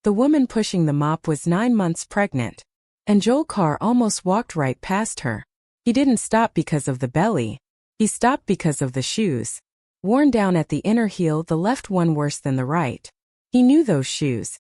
The woman pushing the mop was 9 months pregnant. And Joel Carr almost walked right past her. He didn't stop because of the belly. He stopped because of the shoes. Worn down at the inner heel, the left one worse than the right. He knew those shoes.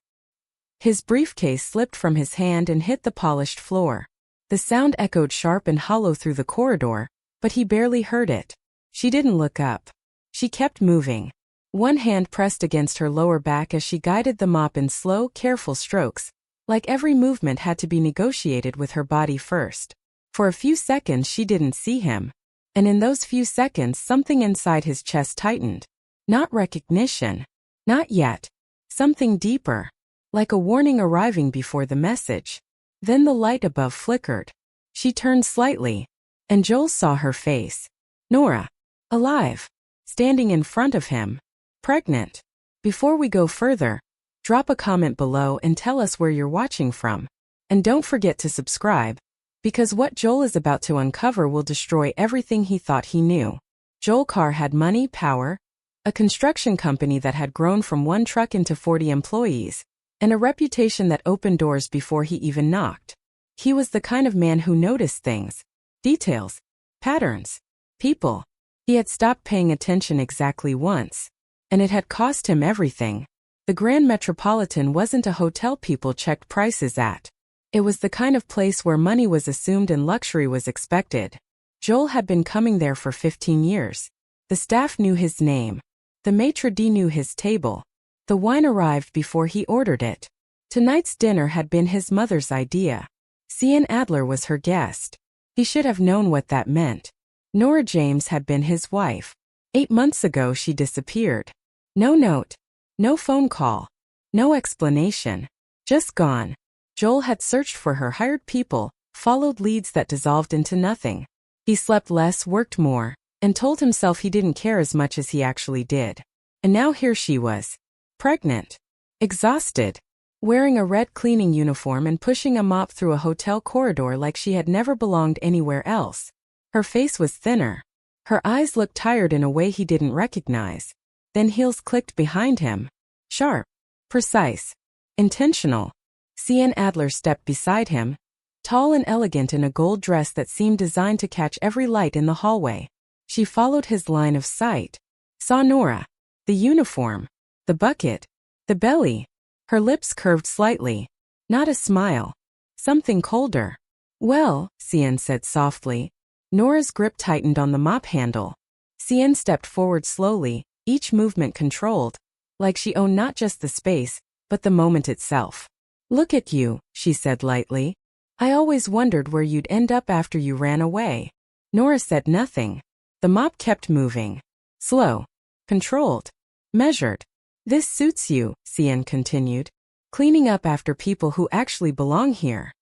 His briefcase slipped from his hand and hit the polished floor. The sound echoed sharp and hollow through the corridor, but he barely heard it. She didn't look up. She kept moving. One hand pressed against her lower back as she guided the mop in slow, careful strokes, like every movement had to be negotiated with her body first. For a few seconds she didn't see him. And in those few seconds something inside his chest tightened. Not recognition. Not yet. Something deeper. Like a warning arriving before the message. Then the light above flickered. She turned slightly. And Joel saw her face. Nora. Alive. Standing in front of him. Pregnant. Before we go further, drop a comment below and tell us where you're watching from. And don't forget to subscribe. Because what Joel is about to uncover will destroy everything he thought he knew. Joel Carr had money, power, a construction company that had grown from 1 truck into 40 employees, and a reputation that opened doors before he even knocked. He was the kind of man who noticed things, details, patterns, people. He had stopped paying attention exactly once, and it had cost him everything. The Grand Metropolitan wasn't a hotel people checked prices at. It was the kind of place where money was assumed and luxury was expected. Joel had been coming there for 15 years. The staff knew his name. The maitre d' knew his table. The wine arrived before he ordered it. Tonight's dinner had been his mother's idea. Cian Adler was her guest. He should have known what that meant. Nora James had been his wife. 8 months ago she disappeared. No note. No phone call. No explanation. Just gone. Joel had searched for her, hired people, followed leads that dissolved into nothing. He slept less, worked more, and told himself he didn't care as much as he actually did. And now here she was. Pregnant. Exhausted. Wearing a red cleaning uniform and pushing a mop through a hotel corridor like she had never belonged anywhere else. Her face was thinner. Her eyes looked tired in a way he didn't recognize. Then heels clicked behind him. Sharp. Precise. Intentional. Cian Adler stepped beside him, tall and elegant in a gold dress that seemed designed to catch every light in the hallway. She followed his line of sight. Saw Nora. The uniform. The bucket. The belly. Her lips curved slightly. Not a smile. Something colder. Well, Cian said softly. Nora's grip tightened on the mop handle. Cian stepped forward slowly, each movement controlled, like she owned not just the space, but the moment itself. Look at you, she said lightly. I always wondered where you'd end up after you ran away. Nora said nothing. The mop kept moving. Slow. Controlled. Measured. This suits you, Cian continued. Cleaning up after people who actually belong here.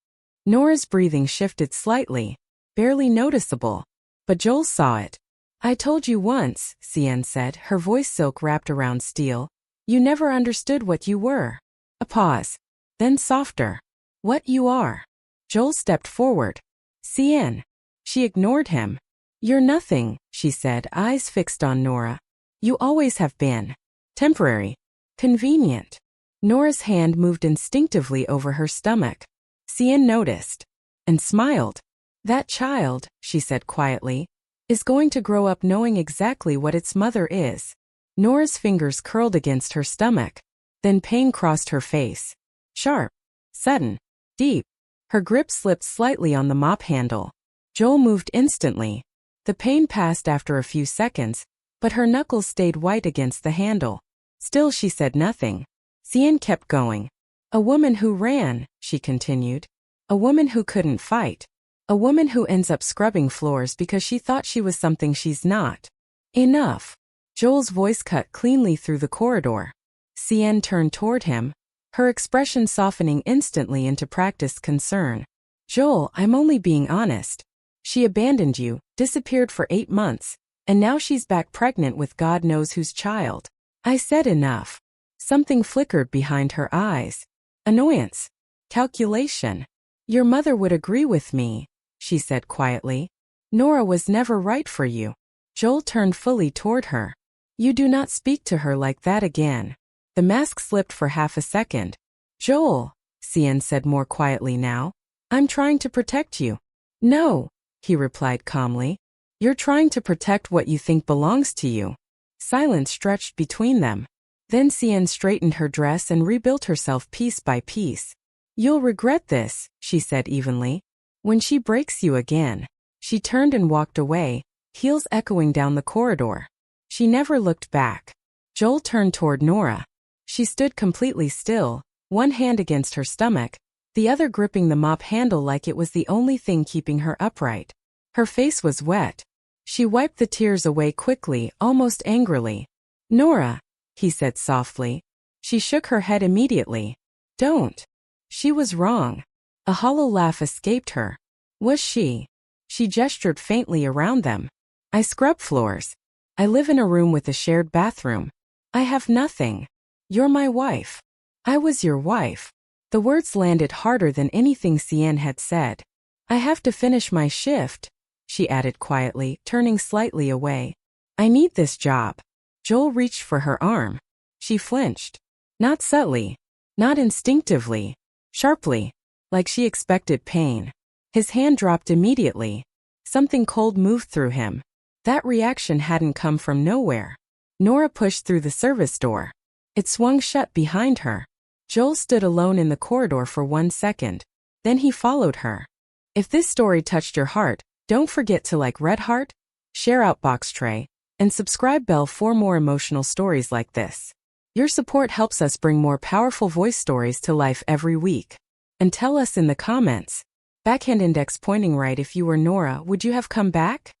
Nora's breathing shifted slightly. Barely noticeable. But Joel saw it. I told you once, Cian said, her voice silk wrapped around steel. You never understood what you were. A pause. Then softer. What you are. Joel stepped forward. Cian. She ignored him. You're nothing, she said, eyes fixed on Nora. You always have been. Temporary. Convenient. Nora's hand moved instinctively over her stomach. Cian noticed. And smiled. That child, she said quietly, is going to grow up knowing exactly what its mother is. Nora's fingers curled against her stomach. Then pain crossed her face. Sharp. Sudden. Deep. Her grip slipped slightly on the mop handle. Joel moved instantly. The pain passed after a few seconds, but her knuckles stayed white against the handle. Still she said nothing. Cian kept going. A woman who ran, she continued. A woman who couldn't fight. A woman who ends up scrubbing floors because she thought she was something she's not. Enough. Joel's voice cut cleanly through the corridor. Cian turned toward him, her expression softening instantly into practiced concern. Joel, I'm only being honest. She abandoned you, disappeared for 8 months, and now she's back pregnant with God knows whose child. I said enough. Something flickered behind her eyes. Annoyance. Calculation. Your mother would agree with me, she said quietly. Nora was never right for you. Joel turned fully toward her. You do not speak to her like that again. The mask slipped for half a second. Joel, Cian said more quietly now. I'm trying to protect you. No, he replied calmly. You're trying to protect what you think belongs to you. Silence stretched between them. Then Cian straightened her dress and rebuilt herself piece by piece. You'll regret this, she said evenly. When she breaks you again. She turned and walked away, heels echoing down the corridor. She never looked back. Joel turned toward Nora. She stood completely still, one hand against her stomach, the other gripping the mop handle like it was the only thing keeping her upright. Her face was wet. She wiped the tears away quickly, almost angrily. Nora, he said softly. She shook her head immediately. Don't. She was wrong. A hollow laugh escaped her. Was she? She gestured faintly around them. I scrub floors. I live in a room with a shared bathroom. I have nothing. You're my wife. I was your wife. The words landed harder than anything Cian had said. I have to finish my shift, she added quietly, turning slightly away. I need this job. Joel reached for her arm. She flinched. Not subtly. Not instinctively. Sharply. Like she expected pain. His hand dropped immediately. Something cold moved through him. That reaction hadn't come from nowhere. Nora pushed through the service door. It swung shut behind her. Joel stood alone in the corridor for 1 second. Then he followed her. If this story touched your heart, don't forget to like Red Heart, share out Box Tray, and subscribe bell for more emotional stories like this. Your support helps us bring more powerful voice stories to life every week. And tell us in the comments. Backhand index pointing right, if you were Nora, would you have come back?